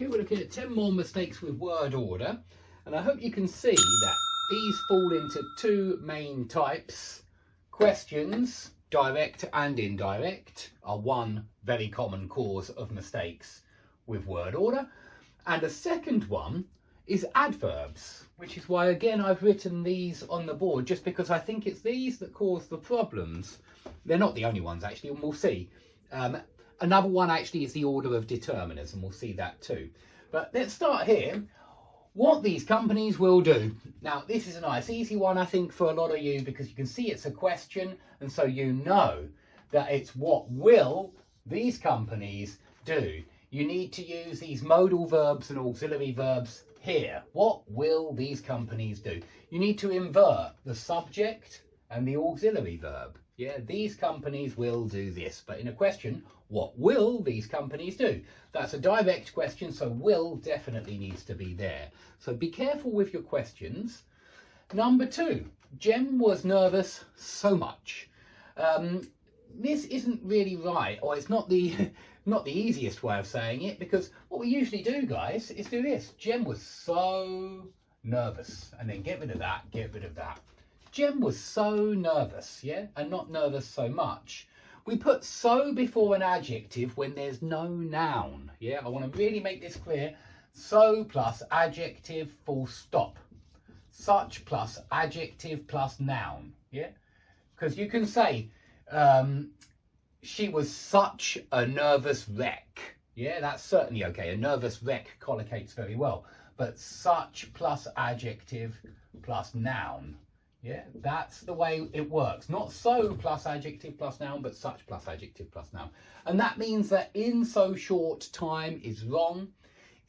Here we're looking at 10 more mistakes with word order, and I hope you can see that these fall into two main types. Questions, direct and indirect, are one very common cause of mistakes with word order, and a second one is adverbs, which is why again I've written these on the board, just because I think it's these that cause the problems. They're not the only ones actually, and we'll see. Another one actually is the order of determiners, and we'll see that too. But let's start here. What these companies will do. Now, this is a nice easy one, I think, for a lot of you, because you can see it's a question, and so you know that it's what will these companies do. You need to use these modal verbs and auxiliary verbs here. What will these companies do? You need to invert the subject and the auxiliary verb. Yeah, these companies will do this. But in a question, what will these companies do? That's a direct question, so will definitely needs to be there. So be careful with your questions. Number two, Jem was nervous so much. This isn't really right, or it's not the easiest way of saying it, because what we usually do, guys, is do this. Jem was so nervous, and then get rid of that, get rid of that. Jem was so nervous, yeah, and not nervous so much. We put so before an adjective when there's no noun, yeah. I want to really make this clear. So plus adjective, full stop. Such plus adjective plus noun, yeah. Because you can say, she was such a nervous wreck. Yeah, that's certainly okay. A nervous wreck collocates very well. But such plus adjective plus noun. Yeah, that's the way it works. Not so plus adjective plus noun, but such plus adjective plus noun. And that means that in so short time is wrong.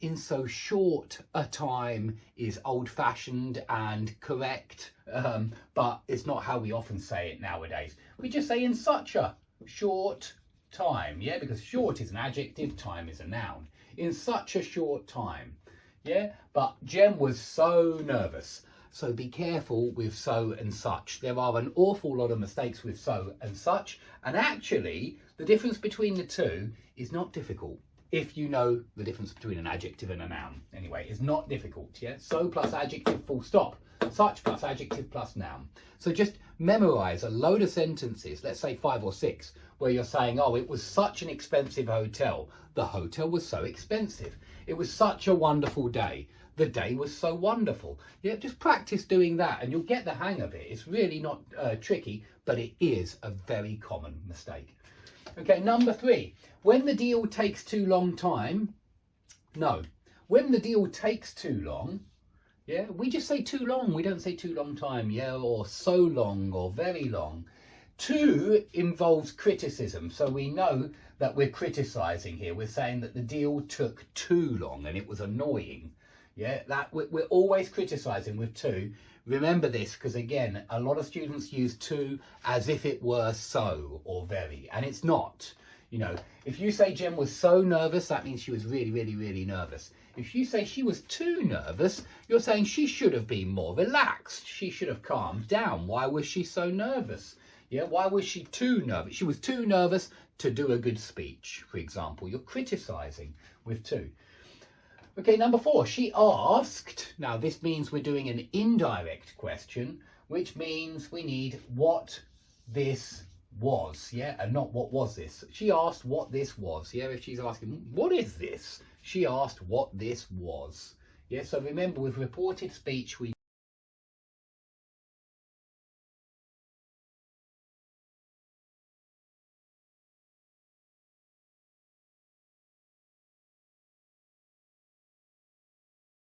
In so short a time is old-fashioned and correct, but it's not how we often say it nowadays. We just say in such a short time, yeah, because short is an adjective, time is a noun. In such a short time, yeah, but Jem was so nervous. So be careful with so and such. There are an awful lot of mistakes with so and such, and actually the difference between the two is not difficult. If you know the difference between an adjective and a noun. Anyway, it's not difficult, yeah? So plus adjective, full stop. Such plus adjective plus noun. So just memorize a load of sentences, let's say 5 or 6, where you're saying, oh, it was such an expensive hotel. The hotel was so expensive. It was such a wonderful day. The day was so wonderful. Yeah, just practice doing that and you'll get the hang of it. It's really not tricky, but it is a very common mistake. Okay, number 3. When the deal takes too long time, no. When the deal takes too long, yeah, we just say too long. We don't say too long time, yeah, or so long or very long. Too involves criticism, so we know that we're criticizing here. We're saying that the deal took too long and it was annoying. Yeah, that we're always criticizing with too. Remember this, because again, a lot of students use too as if it were so or very, and it's not. You know, if you say Jem was so nervous, that means she was really, really, really nervous. If you say she was too nervous, you're saying she should have been more relaxed. She should have calmed down. Why was she so nervous? Yeah, why was she too nervous? She was too nervous to do a good speech, for example. You're criticizing with too. Okay, number 4, she asked. Now, this means we're doing an indirect question, which means we need what this was, yeah, and not what was this. She asked what this was, yeah, if she's asking, what is this? She asked what this was. Yeah, so remember, with reported speech, we